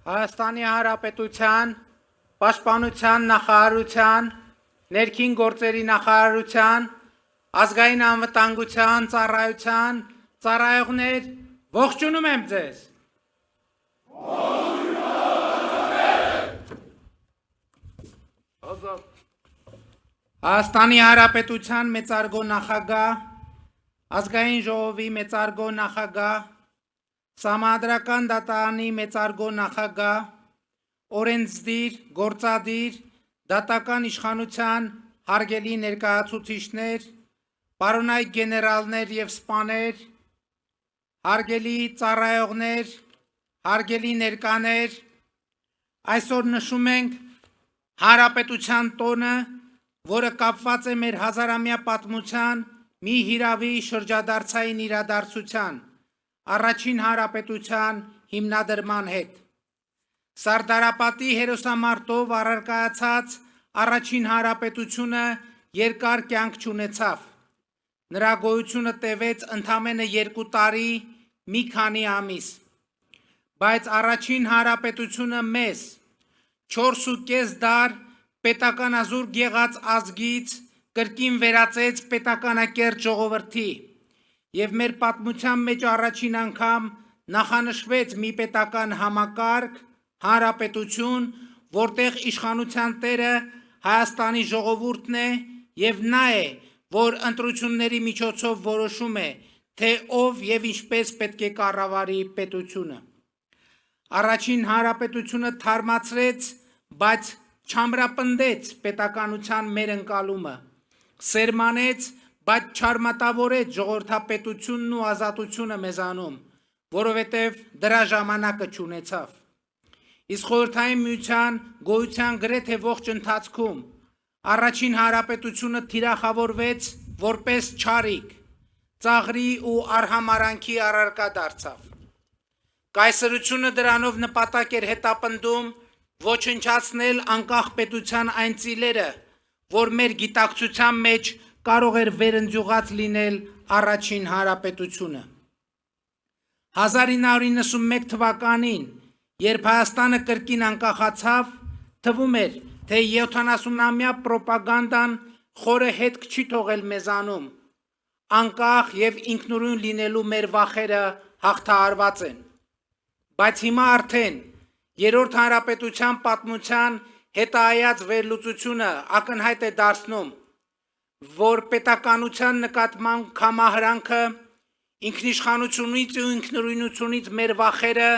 Հայաստանի Հանրապետության Պաշտպանության նախարարության, Ներքին գործերի նախարարության, Ազգային անվտանգության ծառայության ծառայողներ, ողջունում եմ ձեզ։ Հայաստանի Հանրապետության մեծարգո նախագահ, Ազգային ժողովի մեծարգո նախագահ, Սահմանադրական դատարանի մեծարգո նախագահ, օրենսդիր, գործադիր, դատական իշխանության հարգելի ներկայացուցիչներ, պարոնայք գեներալներ և սպաներ, հարգելի ծառայողներ, հարգելի ներկաներ, այսօր նշում ենք Հանրապետության տոնը, որը կապված է մեր հազարամյա պատմության մի հիրավի շրջադարձային իրադարձության, Առաջին Հանրապետության հիմնադրման հետ։ Սարդարապատի հերոսամարտով առարկայացած Առաջին Հանրապետությունը երկար կյանք չունեցավ։ Նրա գոյությունը տևեց ընդամենը 2 տարի, մի քանի ամիս։ Բայց Առաջին Հանրապետությունը մեզ 4.5 դար պետականազուրկ եղած ազգից կրկին վերածեց պետականակերտ ժողովրդի և մեր պատմության մեջ առաջին անգամ նախանշվեց մի պետական համակարգ, հանրապետություն, որտեղ իշխանության տերը Հայաստանի ժողովուրդն է և նա է, որ ընտրությունների միջոցով որոշում է, թե ով և ինչպես պետք է կառավարի պետությունը։ Առաջին Հանրապետությունը թարմացրեց, բայց չամրապնդեց պետականության մեր ընկալումը, սերմանեց, բայց չարմատավորեց ժողովրդապետությունն ու ազատությունը մեզանում, որովհետև դրա ժամանակը չունեցավ։ Իսկ Խորհրդային Միության գոյության գրեթե ողջ ընթացքում Առաջին Հանրապետությունը թիրախավորվեց որպես չարիք, ծաղրի ու արհամարանքի առարկա դարձավ։ Կայսրությունը դրանով նպատակ էր հետապնդում ոչնչացնել անկախ պետության այն ծիլերը, որ մեր գիտակցության մեջ կարող էր վերընձյուղած լինել Առաջին Հանրապետությունը։ 1991 թվականին, երբ Հայաստանը կրկին անկախացավ, թվում էր, թե 70-ամյա պրոպագանդան խորը հետք չի թողել մեզանում, անկախ և ինքնուրույն լինելու մեր վախերը հաղթահարված են։ Բայց հիմա արդեն Երրորդ Հանրապետության պատմության հետահայաց վերլուծությունը ակնհայտ է դարձնում, որ պետականության նկատմամբ կամահարանքը, ինքնիշխանությունից ու ինքնուրույնությունից մեր վախերը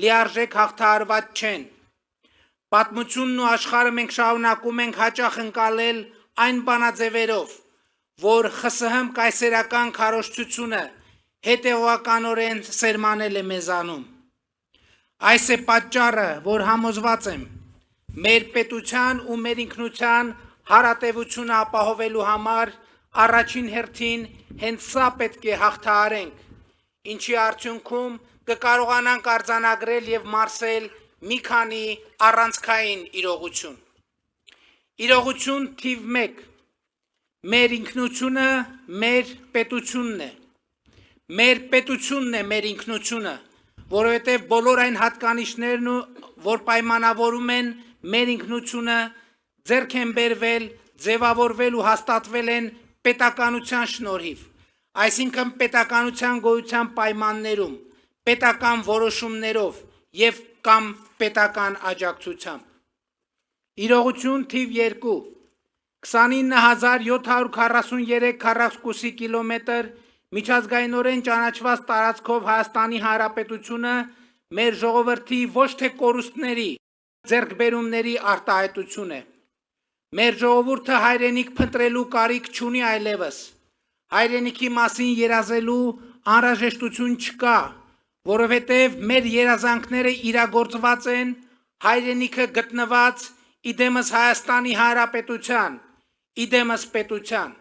լիարժեք հաղթահարված չեն։ Պատմությունն ու աշխարհը մենք շարունակում ենք հաճախ ընկալել այն բանաձևերով, որ ԽՍՀՄ կայսերական քարոզչությունը հետևողականորեն սերմանել է մեզանում։ Այս է պատճառը, որ համոզված եմ, մեր պետության ու մեր ինքնության հարատևությունը ապահովելու համար առաջին հերթին հենց սա պետք է հաղթահարենք, ինչի արդյունքում կկարողանանք արձանագրել և մարսել մի քանի առանցքային իրողություն։ Իրողություն թիվ 1. Մեր ինքնությունը մեր պետությունն է։ Մեր պետությունն է մեր ինքնությունը, որովհետև բոլոր այն հատկանիշներն, որ պայմանավորում են մեր ինքնությունը, ձեռք են բերվել, ձևավորվել ու հաստատվել են պետականության շնորհիվ, այսինքն պետականության գոյության պայմաններում, պետական որոշումներով և կամ պետական աջակցությամբ։ Իրողություն թիվ 2. 29743 քառակուսի կիլոմետր միջազգայինորեն ճանաչված տարածքով Հայաստանի Հանրապետությունը մեր ժողովրդի ոչ թե կորուստների, ձեռքբերումների արտահայտություն է։ Մեր ժողովուրդը հայրենիք փնտրելու կարիք չունի այլևս, հայրենիքի մասին երազելու անհրաժեշտություն չկա, որովհետև մեր երազանքները իրագործված են, հայրենիքը գտնված իդեմս Հայաստանի Հանրապետության, իդեմս պետության։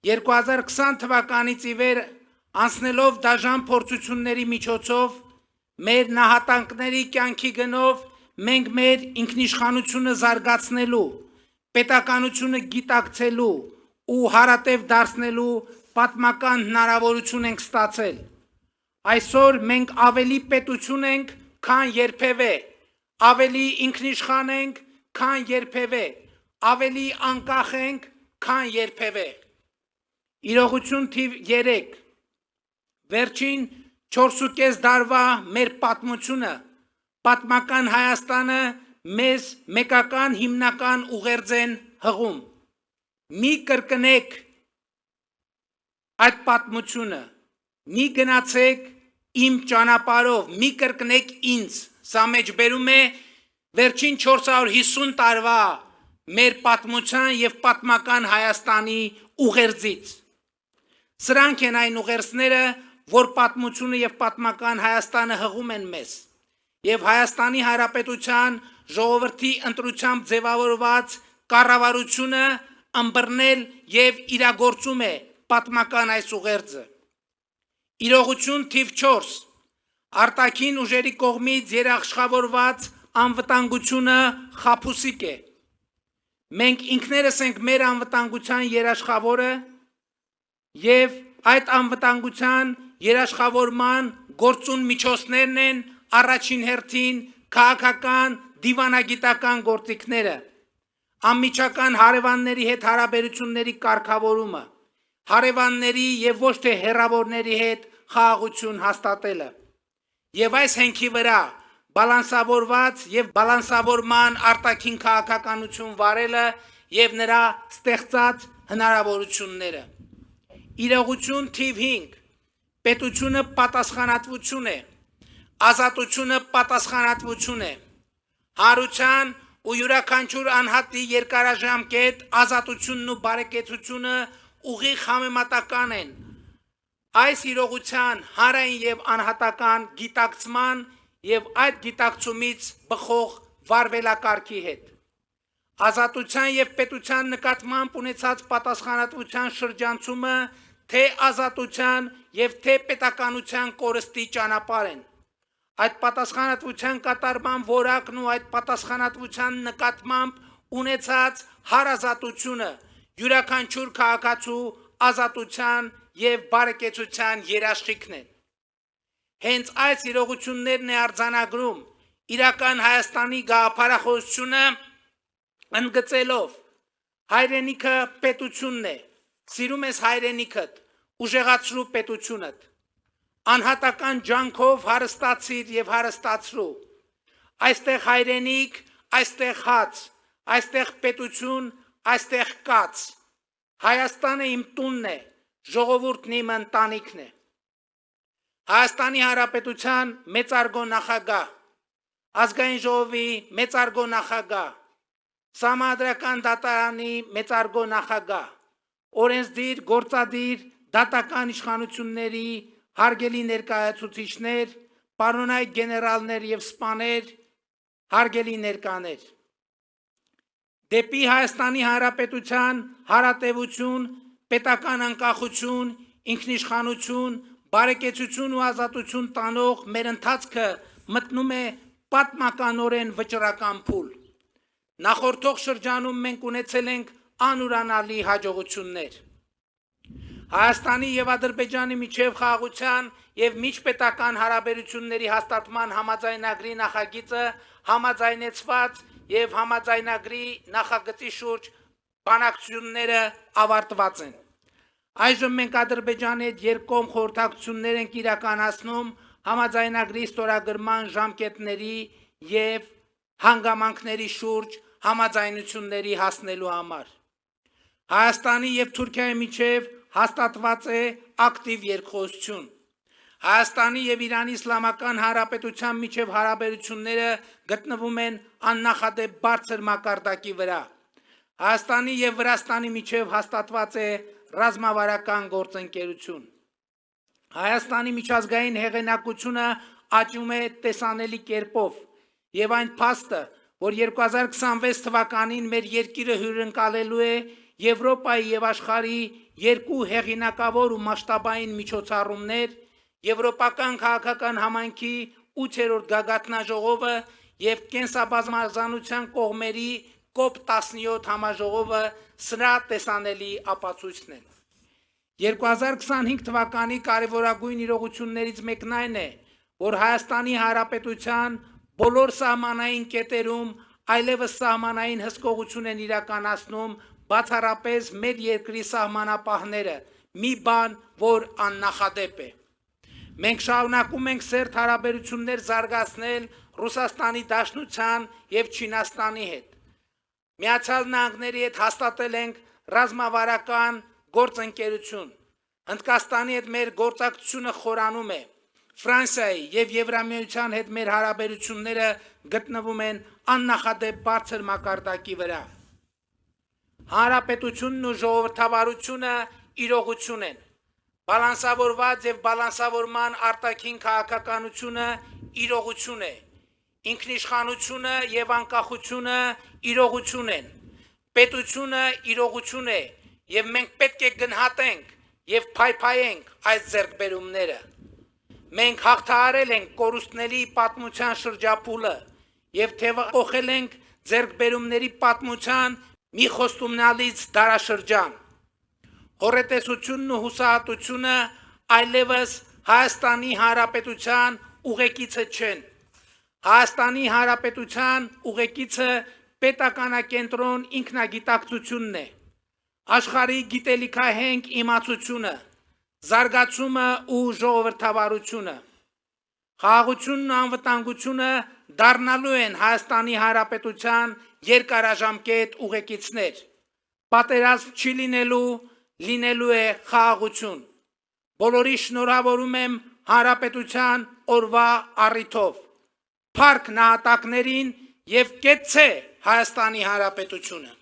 2020 թվականից ի վեր անցնելով դաժան փորձությունների միջոցով, մեր նահատակների կյանքի գնով մենք մեր ինքնիշխանությունը զարգացնելու, պետականությունը գիտակցելու ու հարատև դարձնելու պատմական հնարավորություն ենք ստացել։ Այսօր մենք ավելի պետություն ենք, քան երբևէ, ավելի ինքնիշխան ենք, քան երբևէ, ավելի անկախ ենք, քան երբևէ։ Իրողություն թիվ 3 Վերջին 4.5 դարվա մեր պատմությունը, պատմական Հայաստանը մեզ մեկական հիմնական ուղերձ են հղում։ Մի կրկնեք այդ պատմությունը, մի գնացեք իմ ճանապարհով, մի կրկնեք ինձ, սա մեջբերում է վերջին 450 տարվա մեր պատմության և պատմական Հայաստանի ուղերձից։ Սրանք են այն ուղերձները, որ պատմությունը և պատմական Հայաստանը հղում են մեզ, և Հայաստանի Հանրապետության ժողովրդի ընտրությամբ ձևավորված կառավարությունը ըմբռնել և իրագործում է պատմական այս ուղերձը։ Իրողություն թիվ 4 Արտաքին ուժերի կողմից երաշխավորված անվտանգությունը խաբուսիկ է։ Մենք ինքներս ենք մեր անվտանգության երաշխավորը և այդ անվտանգության երաշխավորման գործուն միջոցներն են առաջին հերթին քաղաքական, դիվանագիտական գործիքները, անմիջական հարևանների հետ հարաբերությունների կարգավորումը, հարևանների և ոչ թե հեռավորների հետ խաղաղություն հաստատելը, և այս հենքի վրա բալանսավորված և բալանսավորման արտաքին քաղաքականություն վարելը և նրա ստեղծած հնարավորությունները։ Իրողություն թիվ 5 Պետությունը պատասխանատվություն է, ազատությունը պատասխանատվություն է, հանրության ու յուրաքանչյուր անհատի երկարաժամկետ ազատությունն ու բարեկեցությունը ուղիղ համեմատական են այս իրողության հանրային և անհատական գիտակցման և այդ գիտակցումից բխող վարվելակարգի հետ։ Ազատության և պետության նկատմամբ ունեցած պատասխանատվության շրջանցումը թե ազատության և թե պետականության կորստի ճանապարհ են։ Այդ պատասխանատվության կատարման որակն ու այդ պատասխանատվության նկատմամբ ունեցած հարազատությունը յուրաքանչյուր քաղաքացու ազատության և բարեկեցության երաշխիքն են։ Հենց այս իրողություններն է արձանագրում իրական Հայաստանի գաղափարախոսությունը ընդգծելով հայրենիքը պետությունն է, սիրում ես հայրենիքդ, ուժեղացրու պետությունդ, անհատական ջանքով հարստացիր և հարստացրու, այստեղ հայրենիք, այստեղ հաց, այստեղ պետություն, այստեղ կաց, Հայաստանը իմ տունն է, ժողովուրդն իմ ընտանիքն է։ Հայաստանի Հանրապետության մեծարգո նախագահ, Ազգային ժողովի մեծարգո նախագահ, Սահմանադրական դատարանի մեծարգո նախագահ, օրենսդիր, գործադիր, դատական իշխանությունների հարգելի ներկայացուցիչներ, պարոնայք գեներալներ և սպաներ, հարգելի ներկաներ։ Դեպի Հայաստանի Հանրապետության հարատևություն, պետական անկախություն, ինքնիշխանություն, բարեկեցություն ու ազատություն տանող մեր ընթացքը մտնում է պատմականորեն վճռական փուլ։ Նախորդող շրջանում մենք ունեցել ենք անուրանալի հաջողություններ։ Հայաստանի և Ադրբեջանի միջև խաղաղության և միջպետական հարաբերությունների հաստատման համաձայնագրի նախագիծը համաձայնեցված և համաձայնագրի նախագծի շուրջ բանակցությունները ավարտված են։ Այժմ մենք Ադրբեջանի հետ երկկողմ խորհրդակցություններ ենք իրականացնում համաձայնագրի ստորագրման ժամկետների և հանգամանքների շուրջ համաձայնությունների հասնելու համար։ Հայաստանի և Թուրքիայի միջև հաստատված է ակտիվ երկխոսություն։ Հայաստանի և Իրանի Իսլամական Հանրապետության միջև հարաբերությունները գտնվում են աննախադեպ բարձր մակարդակի վրա։ Հայաստանի և Վրաստանի միջև հաստատված է ռազմավարական գործընկերություն։ Հայաստանի միջազգային հեղինակությունը աճում է տեսանելի կերպով, և այն փաստը, որ 2026 թվականին մեր երկիրը հյուրընկալելու է Եվրոպայի և աշխարհի երկու հեղինակավոր ու մասշտաբային միջոցառումներ՝ Եվրոպական քաղաքական համայնքի 8-րդ գագաթնաժողովը և կենսաբազմազանության կողմերի COP17 համաժողովը սրա տեսանելի ապացույցն են։ 2025 թվականի կարևորագույն իրողություններից մեկն այն է, որ Հայաստանի Հանրապետության բոլոր սահմանային կետերում այլևս սահմանային հսկողություն են իրականացնում բացառապես մեր երկրի սահմանապահները, մի բան, որ աննախադեպ է։ Մենք շարունակում ենք սերտ հարաբերություններ զարգացնել Ռուսաստանի Դաշնության և Չինաստանի հետ։ Միացյալ Նահանգների հետ հաստատել ենք ռազմավարական գործընկերություն։ Հնդկաստանի հետ մեր գործակցությունը խորանում է։ Ֆրանսիայի և Եվրամիության հետ մեր հարաբերությունները գտնվում են աննախադեպ բարձր մակարդակի վրա։ Հանրապետությունն ու ժողովրդավարությունը իրողություն են։ Բալանսավորված և բալանսավորման արտաքին քաղաքականությունը իրողություն է։ Ինքնիշխանությունը և անկախությունը իրողություն են։ Պետությունը իրողություն է, և մենք պետք է գնահատենք և փայփայենք այս ձեռքբերումները։ Մենք հաղթահարել ենք կորուստների պատմության շրջափուլը և թևակոխել ենք ձեռքբերումների պատմության մի խոստումնալից դարաշրջան։ Հոռետեսությունն ու հուսահատությունը այլևս Հայաստանի Հանրապետության ուղեկիցը չեն։ Հայաստանի Հանրապետության ուղեկիցը պետականակենտրոն ինքնագիտակցությունն է, աշխարհի գիտելիքահենք իմացությունը, զարգացումը ու ժողովրդավարությունը։ Խաղաղությունն ու անվտանգությունը դառնալու են Հայաստանի Հանրապետության երկարաժամկետ ուղեկիցներ։ Պատերազմ չի լինելու է խաղաղություն։ Բոլորի շնորհավորում եմ Հանրապետության օրվա առիթով։ Փառք նահատակներին և կեցցե Հայաստանի Հանրապետությունը։